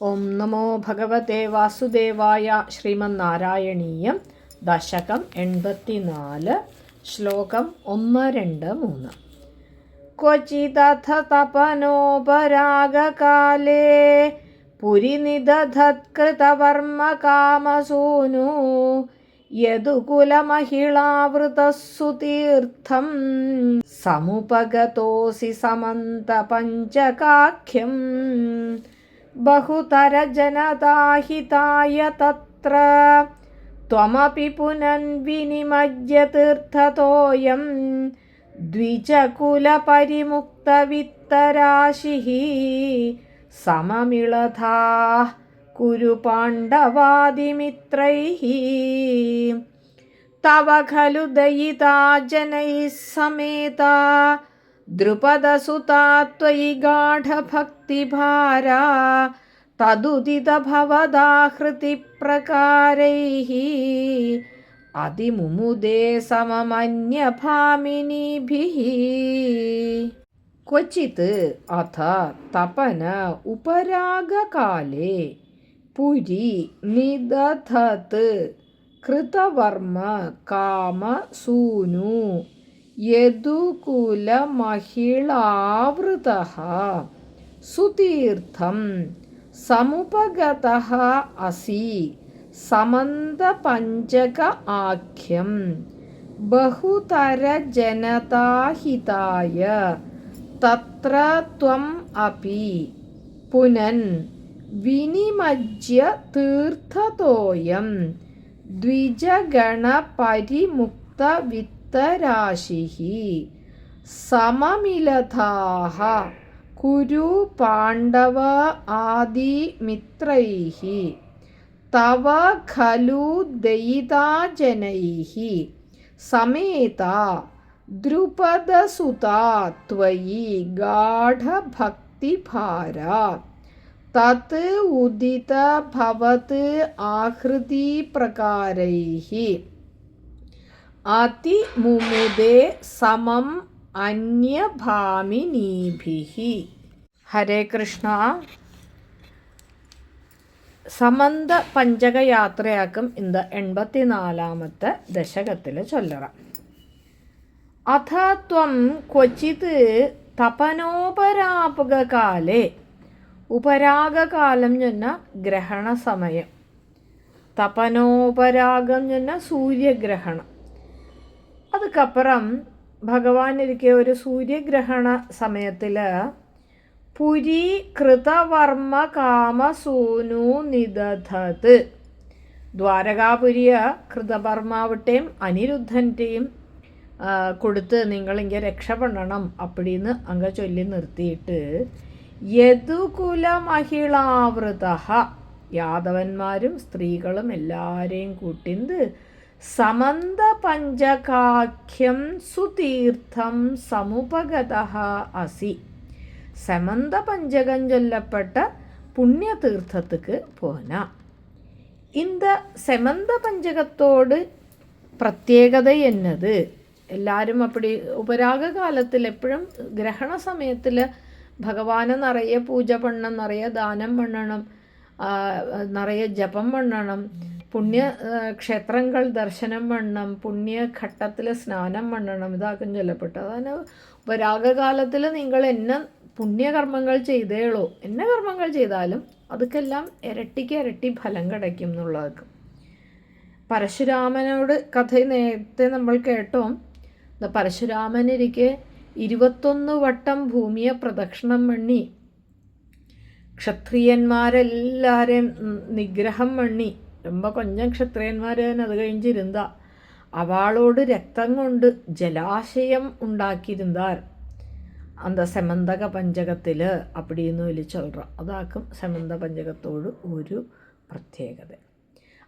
ഓം നമോ ഭഗവതേ വാസുദേവായ. ശ്രീമന്നാരായണീയം ദശകം 84 ശ്ലോകം 1-2-3. ക്വചിദഥ തപനോപരാഗകാലേ പുരിനിദധത്കൃതവർമ്മ കാമസൂനു യദുകുലമഹിളാവൃതസ്സുതീർത്ഥം സമുപഗതോസി സമന്തപഞ്ചകാഖ്യം ബഹുതരജനതാഹിതായ തത്ര ത്വമപി പുനൻവിനിമജ്യ തീർത്ഥതോയം ദ്വിജകുലപരിമുക്തവിത്തരാശിഃ സമമിളധാഃ കുരു പാണ്ഡവാദിമിത്രൈഃ തവ ഖലു ദയിതാ ജനൈഃ സമേതാ ദ്രുപദസുതാ ത്വയി ഗാഢഭക്തിഭാരാ തദുദിത ഭവദാ ഹൃതിപ്രകാരൈഃ അതിമുമുദേ സമമന്യഭാമിനീഭിഃ. ക്വചിത് അഥ തപന ഉപരാഗകാലേ പുരി നിദധത് കൃതവർമ്മ കാമസൂനു യദുകുലമഹിളാവൃതഃ സുതീർത്ഥം സമുപഗതഃ അസി സമന്തപഞ്ചക ആഖ്യം ബഹുതരജനതാഹിതായ തത്ര ത്വം അപി പുനൻ വിനിമജ്യ തീർത്ഥതോയം ദ്വിജഗണപരിമുക്തവിത്തരാശിഃ സമമിലധാഃ കുരു പാണ്ഡവ ആദിമിത്രൈഃ തവ ഖലു ദയിതാ ജനൈഃ സമേതാ ദ്രുപദസുതാ ത്വയി ഗാഢഭക്തിഭാരാ തത് ഉദിത ഭവത് ആഹൃതി പ്രകാരൈഃ അതിമുമുദേ സമം അന്യഭാമിനീഭിഃ. ഹരേ കൃഷ്ണ. സമന്ത പഞ്ചകയാത്രയാക്കും இந்த 84ാമത്തെ ദശകത്തിൽ ചൊല്ലണം. അഥ ത്വം ക്വചിത് തപനോപരാഗകാലേ. ഉപരാഗകാലം ചൊന്ന ഗ്രഹണ സമയം. തപനോപരാഗം ചൊന്ന സൂര്യഗ്രഹണം. അതുക്കപ്പുറം ഭഗവാൻ ഇരിക്കെ ഒരു സൂര്യഗ്രഹണ സമയത്തിൽ പുരി കൃതവർമ്മ കാമസൂനു നിദധത്. ദ്വാരകാപുരിയ കൃതവർമാവട്ടെയും അനിരുദ്ധൻ്റെയും കൊടുത്ത് നിങ്ങളിങ്ങനെ രക്ഷപ്പെടണം അപ്പടിന്ന് അങ്ങ ചൊല്ലി നിർത്തിയിട്ട് യദുകുല മഹിളാവൃതഃ യാദവന്മാരും സ്ത്രീകളും എല്ലാവരെയും കൂട്ടിന്ത് സമന്ത പഞ്ചകാഖ്യം സുതീർത്ഥം സമുപഗതഃ അസി. സമന്ത പഞ്ചകം ചൊല്ലപ്പെട്ട പുണ്യതീർത്ഥத்துக்கு പോന. இந்த செமந்த பஞ்சகத்தோடு പ്രത്യേകത എന്നത് എല്ലാവരും അപ്പടി ഉപരാഗ കാലത്തിൽ എപ്പോഴും ഗ്രഹണ സമയത്തിൽ ഭഗവാനെ നിറയെ പൂജ പണ്ണണം, നിറയെ ദാനം പണ്ണണം, നിറയെ ജപം പണ്ണണം, പുണ്യ ക്ഷേത്രങ്ങൾ ദർശനം പണ്ണണം, പുണ്യഘട്ടത്തിൽ സ്നാനം പണ്ണണം. ഇതാക്കും ചൊല്ലപ്പെട്ടു. അതാണ് ഉപരാഗകാലത്തിൽ നിങ്ങൾ എന്നെ പുണ്യകർമ്മങ്ങൾ ചെയ്തേളോ, എന്നെ കർമ്മങ്ങൾ ചെയ്താലും അതൊക്കെല്ലാം ഇരട്ടിക്ക് ഇരട്ടി ഫലം കിടക്കും എന്നുള്ളതൊക്കെ. പരശുരാമനോട് കഥ നേരത്തെ നമ്മൾ കേട്ടോ. പരശുരാമനിരിക്കെ 21 വട്ടം ഭൂമിയെ പ്രദക്ഷിണം പണി ക്ഷത്രിയന്മാരെല്ലാവരെയും നിഗ്രഹം പണി. ரொம்ப கொஞ்சம் ക്ഷത്രിയന്മാർ അത് കഴിഞ്ഞിരുന്ന അവളോട് രക്തം കൊണ്ട് ജലാശയം ഉണ്ടാക്കിയിരുന്നാർ அந்த செமந்தக പഞ്ചകത്തിൽ അപ്പടിന്ന് വലി ചൊല്ലുറോം. അതാക്കും സെമന്ത പഞ്ചകത്തോട് ഒരു പ്രത്യേകത.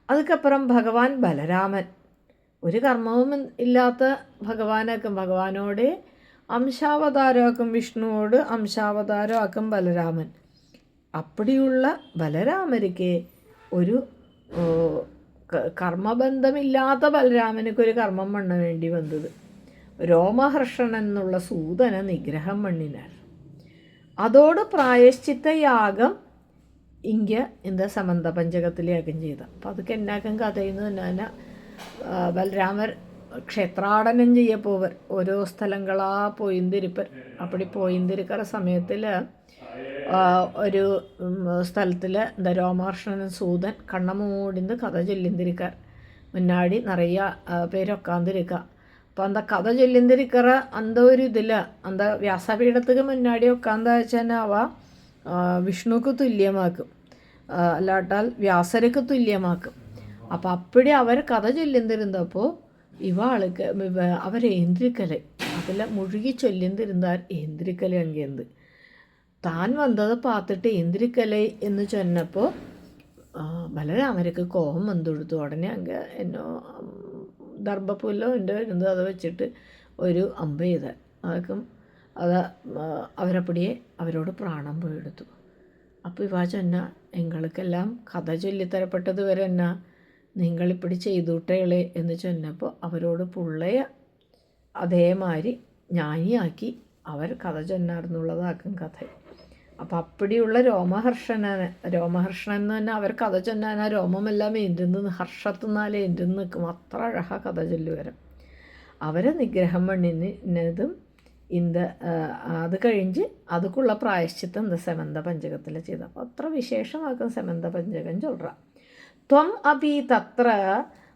അതുക്കപ്പുറം ഭഗവാൻ ബലരാമൻ ഒരു കർമ്മവും ഇല്ലാത്ത ഭഗവാനാക്കും. ഭഗവാനോട് അംശാവതാരമാക്കും, വിഷ്ണുവോട് അംശാവതാരമാക്കും ബലരാമൻ. അപ്പടിയുള്ള ബലരാമർക്ക് ഒരു കർമ്മബന്ധമില്ലാത്ത ബലരാമനക്കൊരു കർമ്മം പണ്ണ വേണ്ടി വന്നത്. രോമഹർഷൺ എന്നുള്ള സൂതന നിഗ്രഹം പണ്ണിനാർ. അതോട് പ്രായശ്ചിത്ത യാഗം இங்கே இந்த சமந்த பஞ்சகத்திலேயாക്കും ചെയ്ത. അപ്പോൾ அதுக்கு എന്നാക്കും കഥയെന്ന് തന്നെ ബലരാമർ ക്ഷേത്രാടനം ചെയ്യ പോവർ ഓരോ സ്ഥലങ്ങളാ പോയിന്തിരിപ്പർ. அப்படி போயிருக்கிற சமயத்தில் ഒരു സ്ഥലത്തിൽ இந்த ரோமஹர்ஷனன் சூதன் கண்ணை மூடிந்து கதை சொல்லிந்திருக்கார். முன்னாடி நிறையா பேர் உட்காந்துருக்கா. அப்போ அந்த கதை சொல்லிந்திருக்கிற அந்த ஒரு இதில் அந்த വ്യാസപീഠத்துக்கு முன்னாடி உட்காந்தாச்சுன்னா அவ விஷ்ணுக்கு துல்லியமாக்கும், അല്ലാട്ടാൽ വ്യാസருக்கு തുല്യമാക്കും. അപ്പോൾ അപ്പടി അവർ കഥ ചൊല്ലിന്തിരുന്നപ്പോൾ ഇവാൾക്ക് അവർ ഏந்திരിക്കலை அதில் முழுகி ചൊല്ലിന്തിരുന്നാർ ഏந்திരിക്കலை അങ്കേന്ത് താൻ വന്നത് பார்த்துட்டு ഏந்திരിക്കலை എന്ന് ചൊന്നപ്പോൾ ബലരാമർക്ക് കോപം വന്നുകൊടുത്തു. ഉടനെ അങ്ങ് എന്നോ ദർഭപ്പുല്ലോ എൻ്റെ ഇരുന്നത് അത് വെച്ചിട്ട് ഒരു അമ്പ് ചെയ്ത് അത് അവരപ്പടിയെ അവരോട് പ്രാണം പോയെടുത്തു. അപ്പോൾ ഇവ ചൊന്ന എങ്ങൾക്കെല്ലാം കഥ ചൊല്ലിത്തരപ്പെട്ടത് വരെ എന്നാ നിങ്ങളിപ്പടി ചെയ്തുട്ടേളെ എന്ന് ചൊന്നപ്പോൾ അവരോട് പുള്ളയ അതേമാതിരി ജ്ഞാനിയാക്കി അവർ കഥ ചൊന്നാർന്നുള്ളതാക്കും കഥ. അപ്പം അപ്പടിയുള്ള രോമഹർഷണൻ എന്ന് തന്നെ അവർ കഥ ചൊന്നാൻ ആ രോമമെല്ലാം എന്തെന്ന് ഹർഷത്തുനിന്നാലേ എന്തെന്ന് നിൽക്കും. അത്ര അഴക കഥ ചൊല്ലുവരും. അവരെ നിഗ്രഹം പണിനതും അത് കഴിഞ്ഞ് അതുക്കുള്ള പ്രായശ്ചിത്തം இந்த സെമന്ത പഞ്ചകത്തിൽ ചെയ്ത. അപ്പോൾ അത്ര വിശേഷമാക്കും സെമന്ത പഞ്ചകം ചൊല്ലുക. ത്വം അപി തത്ര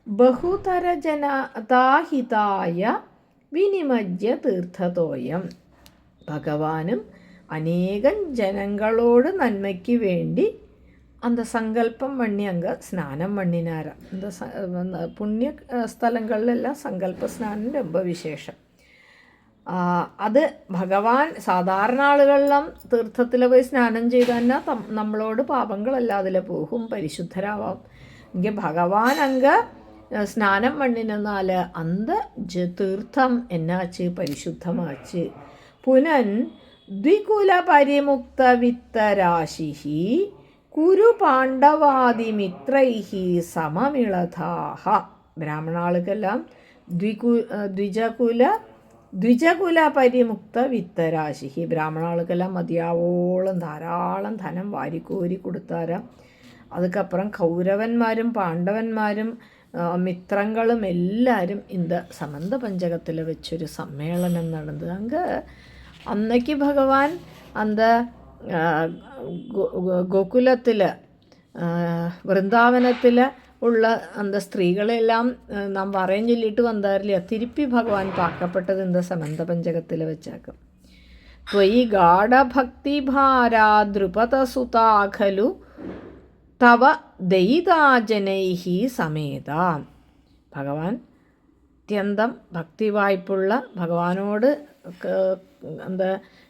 ബഹുതരജനതാഹിതായ വിനിമജ്യ തീർത്ഥതോയം. ഭഗവാനും അനേകം ജനങ്ങളോട് നന്മയ്ക്ക് വേണ്ടി அந்த சங்கல்பம் பண்ணி அங்கே ஸ்நானம் பண்ணினாராம். இந்த புண்ணிய സ്ഥലങ്ങളിലെല്ലാം സങ്കല്പ സ്നാനം ரொம்ப വിശേഷം. അത് ഭഗവാൻ സാധാരണ ആളുകളെല്ലാം തീർത്ഥത്തിൽ പോയി സ്നാനം ചെയ്താൽ നമ്മളോട് പാപങ്ങളെല്ലാം അതിൽ പോകും, പരിശുദ്ധരാവാം. എങ്കിൽ ഭഗവാൻ അങ്ങ് സ്നാനം പണിനാൽ അന്ത തീർത്ഥം എന്നാച്ച് പരിശുദ്ധമാച്ച്. പുനൻ ദ്വികുല പരിമുക്ത വിത്തരാശി കുരു പാണ്ഡവാദിമിത്രൈഹി സമമിളധാഹ. ബ്രാഹ്മണാൾക്കെല്ലാം ദ്വിജകുല പരിമുക്ത വിത്തരാശി. ബ്രാഹ്മണാൾക്കെല്ലാം മതിയാവോളം ധാരാളം ധനം വാരിക്കോരി കൊടുത്താരാം. അതുക്കപ്പുറം കൗരവന്മാരും പാണ്ഡവന്മാരും മിത്രങ്ങളും എല്ലാവരും இந்த സമന്ത പഞ്ചകത്തിൽ വെച്ചൊരു സമ്മേളനം നടന്നത്. അങ്ങ് അന്നേക്ക് ഭഗവാൻ அந்த கோகுலத்தில் വൃന്ദാവനത്തിൽ ഉള്ള அந்த സ്ത്രീകളെല്ലാം നാം പറയും ചൊല്ലിയിട്ട് വന്നാറില്ല. തിരുപ്പി ഭഗവാൻ പാക്കപ്പെട്ടത് இந்த സമന്ത പഞ്ചകത്തിൽ വെച്ചാക്കും. ത്വയി ഗാഢഭക്തിഭാരാ ദ്രുപദസുതാ ഖലു തവ ദയിതാജനൈഹി സമേത. ഭഗവാൻ അത്യന്തം ഭക്തിവായ്പുള്ള, ഭഗവാനോട് എന്താ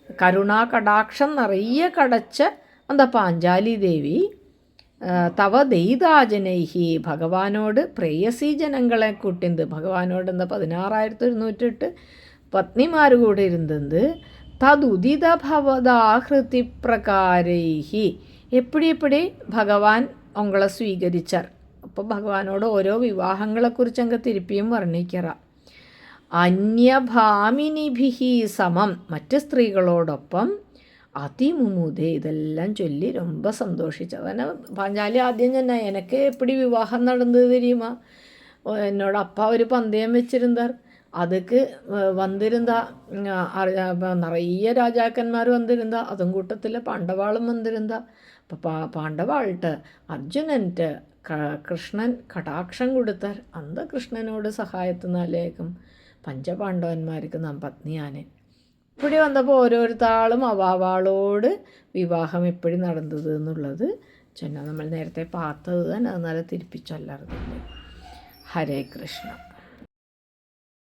കരുണാകടാക്ഷം നിറയെ കടച്ച എന്താ പാഞ്ചാലി ദേവി തവ ദയിതാജനൈഹി ഭഗവാനോട് പ്രേയസി ജനങ്ങളെ കൂട്ടിന്ത്. ഭഗവാനോട് എന്താ 16,108 പത്നിമാർ കൂടെ ഇരുന്നത്. തതുദിത ഭവദാഹൃതി പ്രകാരൈഹി എപ്പിടി ഭഗവാൻ ഒങ്ങളെ സ്വീകരിച്ചാർ. അപ്പോൾ ഭഗവാനോട് ഓരോ വിവാഹങ്ങളെക്കുറിച്ച് അങ്ങ് തിരുപ്പിയും വർണ്ണിക്കറ. അന്യഭാമിനിഭിഹി സമം മറ്റ് സ്ത്രീകളോടൊപ്പം അതിമുമുദേ ഇതെല്ലാം ചൊല്ലി ரொம்ப സന്തോഷിച്ചു. അതന്നെ പാഞ്ചാലി ആദ്യം തന്നെ എനിക്ക് എപ്പിടി വിവാഹം നടന്നത് தெரியுமா, എന്നോട് அப்பா ഒരു പന്തയം വെച്ചിരുந்தாർ. அதுக்கு வந்திருந்தா நிறைய ராஜாக்கന്മാർ വന്നിരുந்தா. അതും കൂട്ടത്തിൽ പാണ്ഡവാളും വന്നിരുந்தா. അപ്പോൾ പാണ്ഡവാൾട്ട് അർജുനൻട്ട് കൃഷ്ണൻ കടാക്ഷം കൊടുത്താർ. അന്ത കൃഷ്ണനോട് സഹായത്തിനാലേക്കും പഞ്ചപാണ്ഡവന്മാർക്ക് നാം പത്നിയാനെ. ഇവിടെ വന്നപ്പോൾ ഓരോരുത്താളും അവാവാളോട് വിവാഹം എപ്പോഴും നടന്നത് എന്നുള്ളത് ചൊന്ന നമ്മൾ നേരത്തെ പാത്തത് തന്നെ അത് നല്ല തിരിപ്പിച്ചല്ലായിരുന്നു. ഹരേ കൃഷ്ണ.